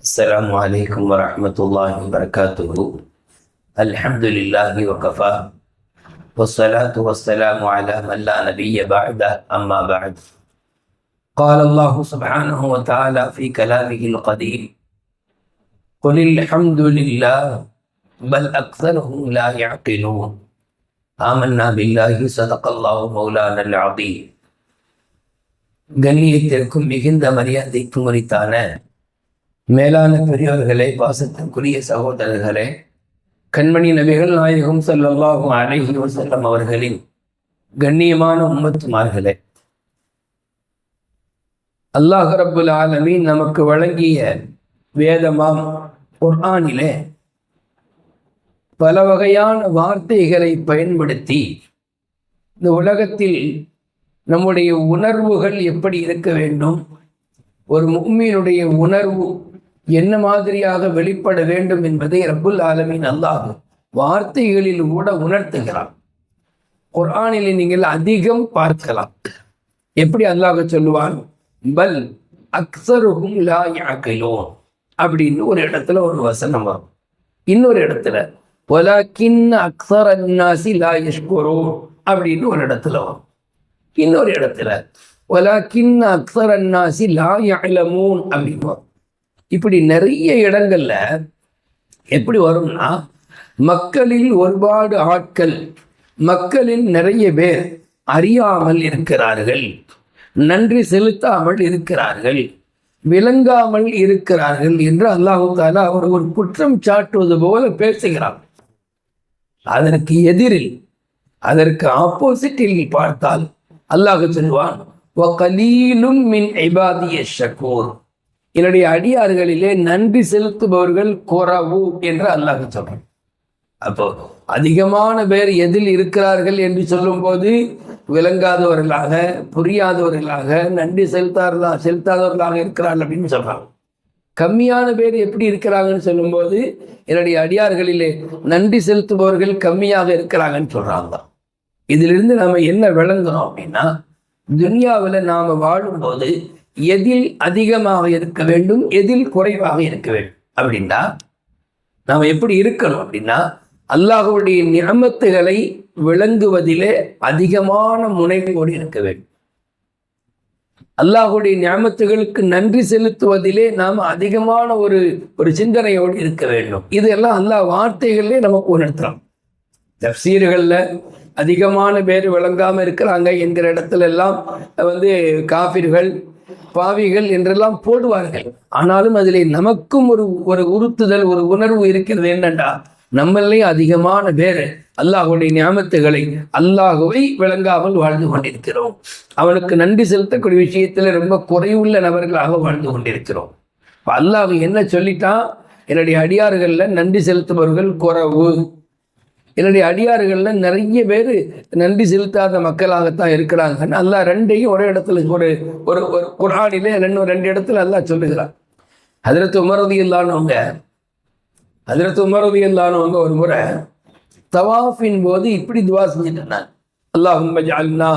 السلام عليكم ورحمة الله وبركاته. الحمد لله وكفى والصلاة والسلام على من لا نبي بعده أما بعد. قال الله سبحانه وتعالى في كلامه القديم: قل الحمد لله بل أكثرهم لا يعقلون. آمنا بالله صدق الله مولانا العظيم. கண்ணியத்திற்கும் மிகுந்த மரியாதைக்கும் உரித்தான மேலான பெரியவர்களே, பாசத்திற்குரிய சகோதரர்களே, கண்மணி நபிகள் நாயகம் ஸல்லல்லாஹு அலைஹி வஸல்லம் அவர்களின் கண்ணியமான உம்மத்துமார்களே, அல்லாஹ் ரப்புல் ஆலமீன் நமக்கு வழங்கிய வேதமாம் குர்ஆனிலே பல வகையான வார்த்தைகளை பயன்படுத்தி இந்த உலகத்தில் நம்முடைய உணர்வுகள் எப்படி இருக்க வேண்டும், ஒரு முஃமினுடைய உணர்வு என்ன மாதிரியாக வெளிப்பட வேண்டும் என்பதை ரப்புல் ஆலமீன் அல்லாஹ் வார்த்தைகளில் கூட உணர்த்துகிறான். குர்ஆனில் நீங்கள் அதிகம் பார்க்கலாம். எப்படி அல்லாஹ் சொல்லுவான்? பல் அக்ஸருஹும் லா யஅகிலூன் அப்படின்னு ஒரு இடத்துல ஒரு வசனம் வரும். இன்னொரு இடத்துல வலாக்கின் அக்ஸரன் நாஸி லா யஷ்குரூன் அப்படின்னு ஒரு இடத்துல வரும். இன்னொரு இடத்துல வலாக்கின் அக்ஸரன் நாஸி லா யஅலமூன் அப்படின்னு வரும். இப்படி நிறைய இடங்கள்ல எப்படி வரும்னா, மக்களில் ஒருபாடு ஆட்கள், மக்களில் நிறைய பேர் அறியாமல் இருக்கிறார்கள், நன்றி செலுத்தாமல் இருக்கிறார்கள், விளங்காமல் இருக்கிறார்கள் என்று அல்லாஹு தஆலா அவர் ஒரு குற்றம் சாட்டுவது போல பேசுகிறார். அதற்கு எதிரில், அதற்கு ஆப்போசிட்டில் பார்த்தால் அல்லாஹ் சொல்வான், வகலீலும் மின் இபாதிய ஷக்கூர், என்னுடைய அடியார்களிலே நன்றி செலுத்துபவர்கள் குறைவு என்று அல்லாஹ் சொல்றான். அப்போ அதிகமான பேர் எதில் இருக்கிறார்கள் என்று சொல்லும் போது விளங்காதவர்களாக, புரியாதவர்களாக, நன்றி செலுத்தாதவர்களாக இருக்கிறார்கள் அப்படின்னு சொல்றாங்க. கம்மியான பேர் எப்படி இருக்கிறாங்கன்னு சொல்லும்போது என்னுடைய அடியார்களிலே நன்றி செலுத்துபவர்கள் கம்மியாக இருக்கிறாங்கன்னு சொல்றாங்க. இதிலிருந்து நாம என்ன விளங்குறோம் அப்படின்னா, துன்யாவில் நாம வாழும்போது எதில் அதிகமாக இருக்க வேண்டும், எதில் குறைவாக இருக்க வேண்டும் அப்படின்னா நாம் எப்படி இருக்கணும் அப்படின்னா, அல்லாஹ்வுடைய நிஅமத்துகளை விளங்குவதிலே அதிகமான முனைப்போடு இருக்க வேண்டும். அல்லாஹ்வுடைய நிஅமத்துகளுக்கு நன்றி செலுத்துவதிலே நாம் அதிகமான ஒரு சிந்தனையோடு இருக்க வேண்டும். இதெல்லாம் அல்லாஹ் வார்த்தைகளிலே நமக்கு உணர்த்தலாம். தஃப்சீர்களில் அதிகமான பேர் விளங்காமல் இருக்கிறாங்க என்கிற இடத்துல எல்லாம் காஃபிர்கள், பாவிகள் என்றெல்லாம் போடுவார்கள். ஆனாலும் அதிலே நமக்கும் ஒரு உறுத்துதல், ஒரு உணர்வு இருக்கிறது. என்னண்டா, நம்மளே அதிகமான பேர் அல்லாஹ்வுடைய நியாமத்துகளை, அல்லாஹுவை விளங்காமல் வாழ்ந்து கொண்டிருக்கிறோம். அவனுக்கு நன்றி செலுத்தக்கூடிய விஷயத்தில் ரொம்ப குறைவுள்ள நபர்களாக வாழ்ந்து கொண்டிருக்கிறோம். அல்லாஹ் என்ன சொல்லிட்டான்? என்னுடைய அடியார்களில் நன்றி செலுத்துபவர்கள் குறைவு, என்னுடைய அடியார்களில் நிறைய பேர் நன்றி செலுத்தாத மக்களாகத்தான் இருக்கிறாங்க. அல்லாஹ் ரெண்டையும் ஒரே இடத்துல ஒரு குர்ஆனிலே ரெண்டு இடத்துல அல்லாஹ் சொல்லுகிறார். ஹஜ்ரத் உமர் ரலியல்லாஹு ஒரு முறை தவாஃபின் போது இப்படி துவா செஞ்சுட்டாங்க: அல்லாஹும்ம ஜஅல்னா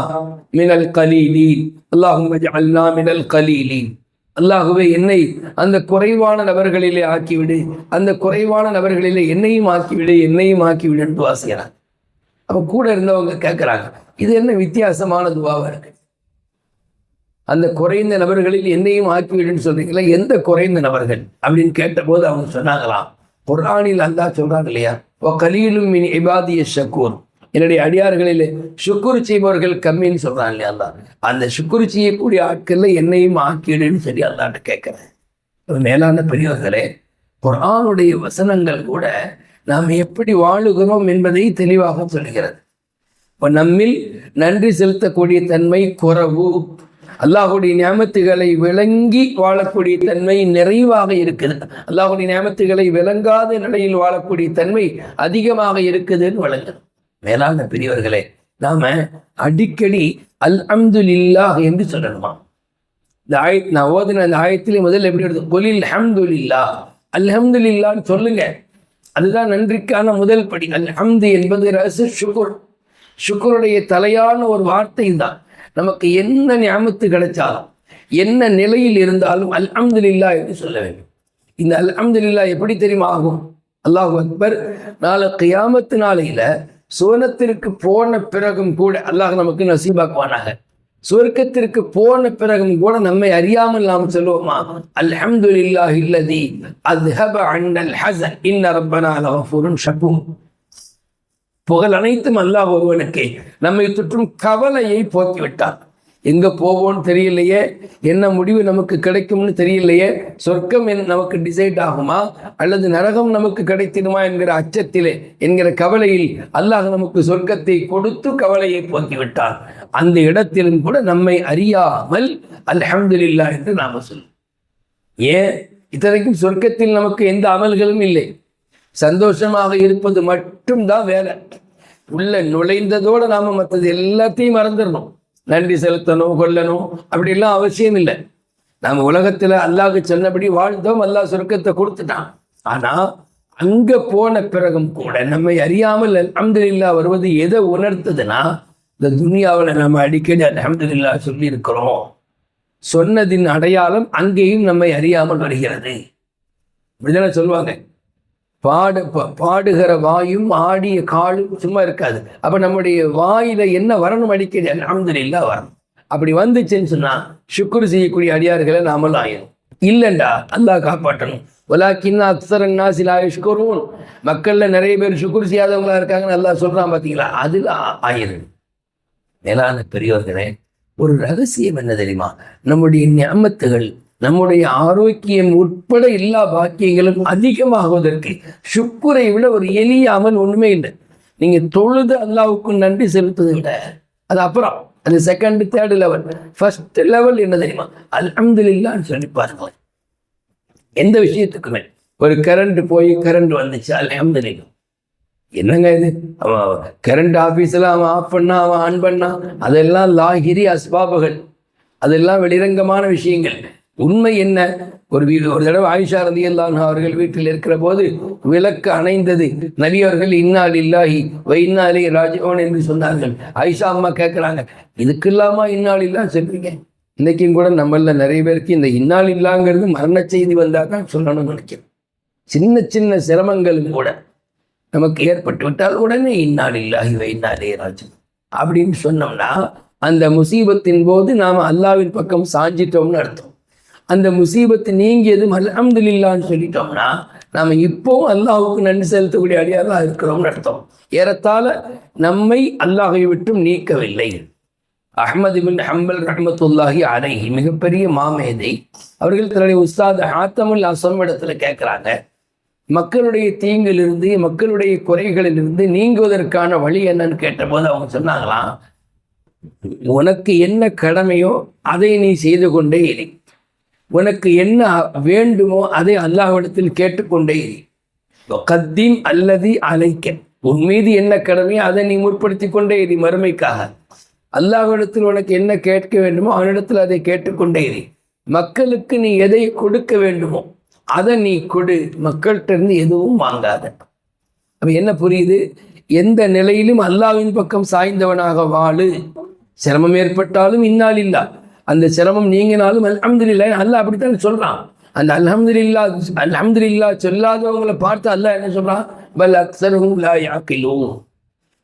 மினல் கலீலீன், அல்லாஹும்ம ஜஅல்னா மினல் கலீலீன். அல்லாஹுவே, என்னை அந்த குறைவான நபர்களிலே ஆக்கிவிடு, அந்த குறைவான நபர்களிலே என்னையும் ஆக்கிவிடுன்னு துவா செய்யறாங்க. அப்ப கூட இருந்தவங்க கேட்கிறாங்க, இது என்ன வித்தியாசமான துவாவா இருக்கு? அந்த குறைந்த நபர்களில் என்னையும் ஆக்கிவிடுன்னு சொல்றீங்களா, எந்த குறைந்த நபர்கள் அப்படின்னு கேட்டபோது அவங்க சொன்னாங்களாம், குர்ஆனில் அல்லாஹ் சொல்றாங்க இல்லையா, வகலீலும் மின் இபாதிய ஷக்கூர், என்னுடைய அடியார்களில் சுக்குரு செய்பவர்கள் கம்மின்னு சொல்றான் இல்லையா அல்லாஹ். அந்த சுக்குரு செய்யக்கூடிய ஆட்கள்ல என்னையும் ஆக்கிடுன்னு சொல்லி அல்லாஹ்ட்ட கேட்கிறேன். மேலான பெரியவர்களே, குர்ஆனுடைய வசனங்கள் கூட நாம் எப்படி வாழுகிறோம் என்பதை தெளிவாக சொல்கிறது. இப்போ நம்மில் நன்றி செலுத்தக்கூடிய தன்மை குறைவு, அல்லாஹ்வுடைய நியாமத்துகளை விளங்கி வாழக்கூடிய தன்மை நிறைவாக இருக்குது, அல்லாஹ்வுடைய நியாமத்துகளை விளங்காத நிலையில் வாழக்கூடிய தன்மை அதிகமாக இருக்குதுன்னு வழங்குது. மேலான பெரியவர்களே, நாம அடிக்கடி அல்ஹம்துலில்லாஹ் என்று சொல்லணுமா? இந்த நான் ஓதுன அந்த ஆயத்திலே முதல்ல எப்படி எடுத்து குலில் ஹம்துலில்லாஹ், அல்ஹம்துலில்லாஹ்னு சொல்லுங்க. அதுதான் நன்றிக்கான முதல் படி. அல்ஹம்து என்பது ரஸு ஷுக்ர், ஷுக்ருடைய தலையான ஒரு வார்த்தை தான். நமக்கு என்ன நியாமத்து கிடைச்சாலும், என்ன நிலையில் இருந்தாலும் அல்ஹம்துலில்லாஹ் என்று சொல்ல வேண்டும். இந்த அல்ஹம்துலில்லாஹ் எப்படி தெரியுமா ஆகும்? அல்லாஹு அக்பர். நாளை கியாமத்து நாளையில சுவனத்திற்கு போன பிறகும் கூட அல்லாஹ் நமக்கு நசீபாக்குவானாக. சுவர்க்கத்திற்கு போன பிறகும் கூட நம்மை அறியாமல் நாம் சொல்லுவோமா, அல்ஹம்துலில்லாஹி அல்லதி அஸ்ஹப அன்னல் ஹஸன் இன்ன ரப்பனா லகஃபூருன் ஷக்கூர். புகழ் அனைத்தும் அல்லாஹ் ஒருவனுக்கு நம்மை சுற்றும் கவலையை போக்கிவிட்டார். எங்க போவோம்னு தெரியலையே, என்ன முடிவு நமக்கு கிடைக்கும்னு தெரியலையே, சொர்க்கம் நமக்கு டிசைட் ஆகுமா அல்லது நரகம் நமக்கு கிடைத்திடுமா என்கிற அச்சத்திலே, என்கிற கவலையில் அல்லாஹ் நமக்கு சொர்க்கத்தை கொடுத்து கவலையை போக்கிவிட்டார். அந்த இடத்திலும் கூட நம்மை அறியாமல் அல்ஹம்துலில்லாஹ் என்று நாம சொல்லுவோம். ஏன்? இத்தனைக்கும் சொர்க்கத்தில் நமக்கு எந்த அமல்களும் இல்லை, சந்தோஷமாக இருப்பது மட்டும்தான் வேலை. உள்ள நுழைந்ததோடு நாம மற்றது எல்லாத்தையும் மறந்துடணும். நன்றி செலுத்தணும், கொல்லணும் அப்படிலாம் அவசியம் இல்லை. நாம் உலகத்தில் அல்லாஹ் சொன்னபடி வாழ்ந்தோம், அல்லாஹ் சொர்க்கத்தை கொடுத்துட்டான். ஆனா அங்க போன பிறகும் கூட நம்மை அறியாமல் அல்ஹம்துலில்லாஹ் வருவது எதை உணர்த்ததுன்னா, இந்த துனியாவில் நம்ம அடிக்கடி அல்ஹம்துலில்லாஹ் சொல்லி இருக்கிறோம் சொன்னதின் அடையாளம் அங்கேயும் நம்மை அறியாமல் வருகிறது. இப்படிதானே சொல்லுவாங்க, பாடுகிற வாயும் ஆடிய காலும் சும்மா இருக்காது. அப்ப நம்முடைய வாயில என்ன வரணும்? அடிக்கடி அல்ஹம்துலில்லாஹ் வரணும். அப்படி வந்துச்சுன்னு சொன்னா ஷுக்ர் செய்யக்கூடிய அடியார்களை நாமளும் ஆயிரும். இல்லைண்டா அல்லாஹ் காப்பாற்றணும். வலாக்கின் அக்ஸரன் நாஸி லா யஷ்குரூன். மக்கள்ல நிறைய பேர் ஷுக்ர் செய்யாதவங்களா இருக்காங்கன்னு அல்லாஹ் சொல்றான் பார்த்தீங்களா, அதுல ஆயிரும். மேலான பெரியவர்களே, ஒரு ரகசியம் என்ன தெரியுமா? நம்முடைய நிஅமத்துகள், நம்முடைய ஆரோக்கியம் உட்பட எல்லா பாக்கியங்களும் அதிகமாகுவதற்கு ஷுக்குரை விட ஒரு எளிய அமல் ஒண்ணுமே இல்லை. நீங்க தொழுது அல்லாஹ்வுக்கு நன்றி செலுத்துவதை விட அது அப்புறம், அது second third level. First level என்ன தெரியுமா? அல்ஹம்துலில்லாஹ்னு சொல்லி பாருங்க. எந்த விஷயத்துக்குமே, ஒரு கரண்ட் போய் கரண்ட் வந்துச்சு, அல்ஹம்துலில்லாஹ். என்னங்க இது, அவன் கரண்ட் ஆஃபீஸில் அவன் ஆஃப் பண்ணா, அவன் ஆன் பண்ணா, அதெல்லாம் லாஹிரி அஸ்பாபுகள், அதெல்லாம் வெளிரங்கமான விஷயங்கள். உண்மை என்ன? ஒரு தடவை ஆயிஷா ரலியல்லாஹு அன்ஹா அவர்கள் வீட்டில் இருக்கிற போது விளக்கு அணைந்தது. நபி அவர்கள் இன்னா லில்லாஹி வ இன்னா இலைஹி ராஜிஊன் என்று சொன்னார்கள். ஆயிஷா அம்மா கேட்குறாங்க, இதுக்கு இல்லாமா இன்னா லில்லாஹ் சொல்றீங்க? இன்னைக்கும் கூட நம்மள நிறைய பேருக்கு இந்த இன்னா லில்லாஹ்ங்கிறது மரண செய்தி வந்தால் தான் சொல்லணும்னு நினைக்கிறேன். சின்ன சின்ன சிரமங்களும் கூட நமக்கு ஏற்பட்டு விட்டால் உடனே இன்னா லில்லாஹி வ இன்னா இலைஹி ராஜிஊன் அப்படின்னு சொன்னோம்னா அந்த முசீபத்தின் போது நாம் அல்லாஹ்வின் பக்கம் சாஞ்சிட்டோம்னு அர்த்தம். அந்த முசீபத்து நீங்கியதும் அல்ஹம்துலில்லாஹ்னு சொல்லிட்டோம்னா நாம் இப்போவும் அல்லாஹ்வுக்கு நன்றி செலுத்தக்கூடிய அடியாராக இருக்கிறோம்னு அர்த்தம். ஏறத்தாழ நம்மை அல்லாஹை விட்டும் நீக்கவில்லை. அஹ்மது பின் ஹம்பல் ரஹ்மத்துல்லாஹி அலைஹி மிகப்பெரிய மாமேதை அவர்கள் தன்னுடைய உஸ்தாத் ஹாத்தமுல் அஸம் இடத்துல கேட்குறாங்க, மக்களுடைய தீங்கிலிருந்து, மக்களுடைய குறைகளிலிருந்து நீங்குவதற்கான வழி என்னன்னு கேட்டபோது அவங்க சொன்னாங்களாம், உனக்கு என்ன கடமையோ அதை நீ செய்து கொண்டே இரு, உனக்கு என்ன வேண்டுமோ அதை அல்லாஹ்விடத்தில் கேட்டுக்கொண்டே இரு. கத்தீம் அல்லதி அலைக்க, உன் மீது என்ன கடமையோ அதை நீ முற்படுத்தி கொண்டே இரு மறுமைக்காக. அல்லாஹ்விடத்தில் உனக்கு என்ன கேட்க வேண்டுமோ அவனிடத்தில் அதை கேட்டுக்கொண்டே இரு. மக்களுக்கு நீ எதை கொடுக்க வேண்டுமோ அதை நீ கொடு, மக்கள்கிட்ட இருந்து எதுவும் வாங்காத. அப்ப என்ன புரியுது? எந்த நிலையிலும் அல்லாஹ்வின் பக்கம் சாய்ந்தவனாக வாழு. சிரமம் ஏற்பட்டாலும் இன்னா லில்லாஹ், அந்த சிரமம் நீங்கினாலும் அல்ஹம்துலில்லாஹ். அல்லாஹ் அப்படித்தான் சொல்றான். அந்த அல்ஹம்துலில்லாஹ் சொல்லாதவங்களை பார்த்து அல்லாஹ் என்ன சொல்றான்? பல் அக்ஸருஹும் லா யஅகிலூன்.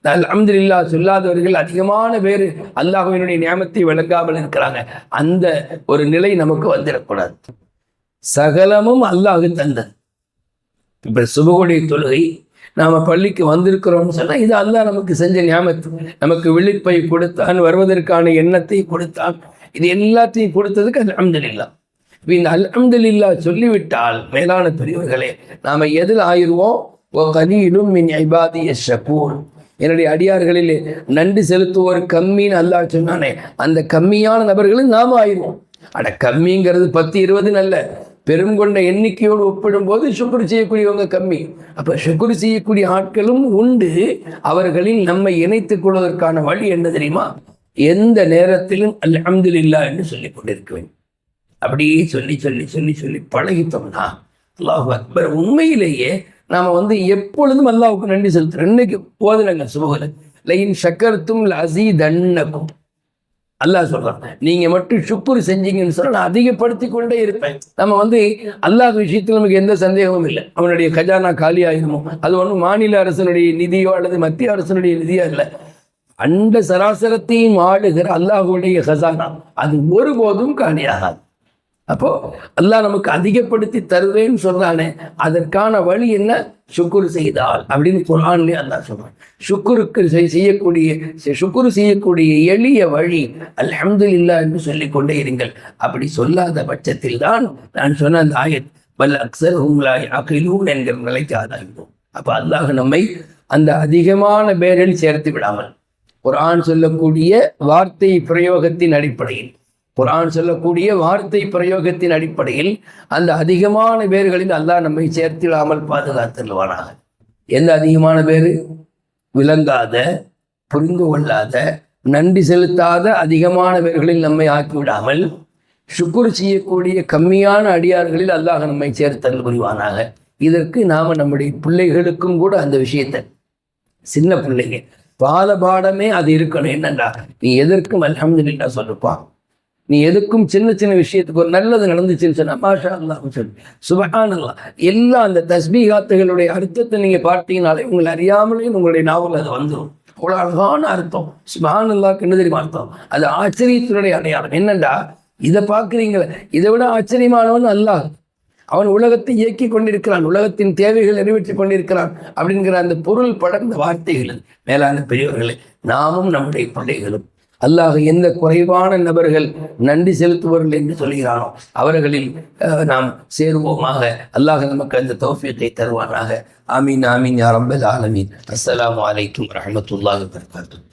அல்ஹம்துலில்லாஹ் சொல்லாதவர்கள் அதிகமான பேர் அல்லாஹ்வினுடைய நியமத்தை விளங்காமல் இருக்கிறாங்க. அந்த ஒரு நிலை நமக்கு வந்துடக்கூடாது. சகலமும் அல்லாஹ் தந்தது. இப்ப சுபகுடைய தொழுகை நாம பள்ளிக்கு வந்திருக்கிறோம்னு சொன்னா இது அல்லாஹ் நமக்கு செஞ்ச நியமத்து. நமக்கு விழிப்பை கொடுத்தான், வருவதற்கான எண்ணத்தை கொடுத்தான், இது எல்லாத்தையும் கொடுத்ததுக்கு அல்ஹம்துலில்லாஹ். இந்த அல்ஹம்துலில்லாஹ் சொல்லிவிட்டால் மேலான பெரியவர்களே, நாம எதில் ஆயிடுவோம்? வகலீலும் மின் இபாதியஷ் ஷகூர். என்னுடைய அடியார்களில் நன்றி செலுத்துவோர் கம்மின்னு அல்லாஹ் சொன்னானே, அந்த கம்மியான நபர்களும் நாம ஆயிடுவோம். அட கம்மிங்கிறது 10-20 அல்ல, பெருங்கொண்ட எண்ணிக்கையோடு ஒப்பிடும் போது ஷுக்ர் செய்யக்கூடியவங்க கம்மி. அப்ப ஷுக்ர் செய்யக்கூடிய ஆட்களும் உண்டு. அவர்களில் நம்மை இணைத்துக் கொள்வதற்கான வழி என்ன தெரியுமா? எந்த நேரத்திலும் அல்ஹம்துலில்லாஹ் என்று சொல்லிக் கொண்டிருக்க வேண்டும். அப்படியே சொல்லி சொல்லி சொல்லி சொல்லி பழகிட்டோம்னா அல்லாஹ் அக்பர். உண்மையிலேயே நாம எப்பொழுதும் அல்லாஹ்வுக்கு நன்றி செலுத்துறோம். இன்னைக்கு போதுனங்க சுபகுல லைன் ஷக்கர்த்தும் லஸீதன்னகும். அல்லாஹ் சொல்றான், நீங்க மட்டும் சுக்குர் செஞ்சீங்கன்னு சொன்னா நான் அதிகப்படுத்தி கொண்டே இருப்பேன். நம்ம அல்லாஹ் விஷயத்தில் நமக்கு எந்த சந்தேகமும் இல்லை. அவனுடைய கஜானா காலி ஆகிடுமோ, அது ஒன்றும் மாநில அரசனுடைய நிதியோ அல்லது மத்திய அரசனுடைய நிதியோ இல்லை. அண்ட சராசரத்தையும் ஆளுகிற அல்லாஹுடைய கஜானா, அது ஒருபோதும் காலியாகாது. அப்போ அல்லாஹ் நமக்கு அதிகப்படுத்தி தருவேன்னு சொல்றானே, அதற்கான வழி என்ன? சுக்குரு செய்தால் அப்படின்னு குர்ஆன்லயே அல்லாஹ் சொல்றான். சுக்குரு செய்யக்கூடிய எளிய வழி அல்ஹம்துலில்லாஹ் என்று சொல்லிக் கொண்டே இருங்கள். அப்படி சொல்லாத பட்சத்தில் தான் நான் சொன்ன அந்த ஆயத் பல் அக்ஸர்ஹும் லா யஅகிலூன் என்கிற நிலைக்கு ஆளாகிடும். அப்ப அல்லாஹ் நம்மை அந்த அதிகமான பேரில் சேர்த்து விடாமல், குர்ஆன் சொல்லக்கூடிய வார்த்தை பிரயோகத்தின் அடிப்படையில் அடிப்படையில் அந்த அதிகமான பேர்களில் அல்லாஹ் நம்மை சேர்த்திடாமல் பாதுகாத்துள்வானாக. எந்த அதிகமான பேர்? விளங்காத, புரிந்து கொள்ளாத, நன்றி செலுத்தாத அதிகமான பேர்களில் நம்மை ஆக்கிவிடாமல் சுக்குர் செய்யக்கூடிய கம்மியான அடியார்களில் அல்லாஹ் நம்மை சேர்த்தல் புரிவானாக. இதற்கு நாம் நம்முடைய பிள்ளைகளுக்கும் கூட அந்த விஷயத்தை, சின்ன பிள்ளைங்க பாடமே அது இருக்கணும். என்னண்டா, நீ எதற்கும் அல்ஹம்துலில்லாஹ் சொல்லுப்பா. நீ எதுக்கும் சின்ன சின்ன விஷயத்துக்கு ஒரு நல்லது நடந்துச்சுன்னு சொன்னா மாஷா அல்லாஹ் சொல்லு, சுப்ஹானல்லாஹ். எல்லாம் அந்த தஸ்பீகாத்துகளுடைய அர்த்தத்தை நீங்க பார்த்தீங்கனாலே உங்களை அறியாமலே உங்களுடைய நாவல் அது வந்துடும். அவ்வளோ அழகான அர்த்தம். சுப்ஹானல்லாஹ்க்கு என்ன தெரியுமா அர்த்தம்? அது ஆச்சரியத்தினுடைய அடையாளம். என்னண்டா, இதை பார்க்குறீங்களே, இதை விட ஆச்சரியமானவன் அல்லாஹ். அவன் உலகத்தை இயக்கி கொண்டிருக்கிறான், உலகத்தின் தேவைகள் நிறைவேற்றி கொண்டிருக்கிறான் அப்படிங்கிற அந்த பொருள் படர்ந்த வார்த்தைகள். மேலான பெரியவர்களே, நாமும் நம்முடைய பிள்ளைகளும் அல்லாஹ் எந்த குறைவான நபர்கள் நன்றி செலுத்துவார்கள் என்று சொல்கிறானோ அவர்களில் நாம் சேருவோமாக. அல்லாஹ் நமக்கு அந்த தௌஃபீக்கை தருவானாக. ஆமீன் ஆமீன் யா ரப்பல் ஆலமீன். அஸ்ஸலாமு அலைக்கும் வரஹ்மத்துல்லாஹி வபரகாத்துஹு.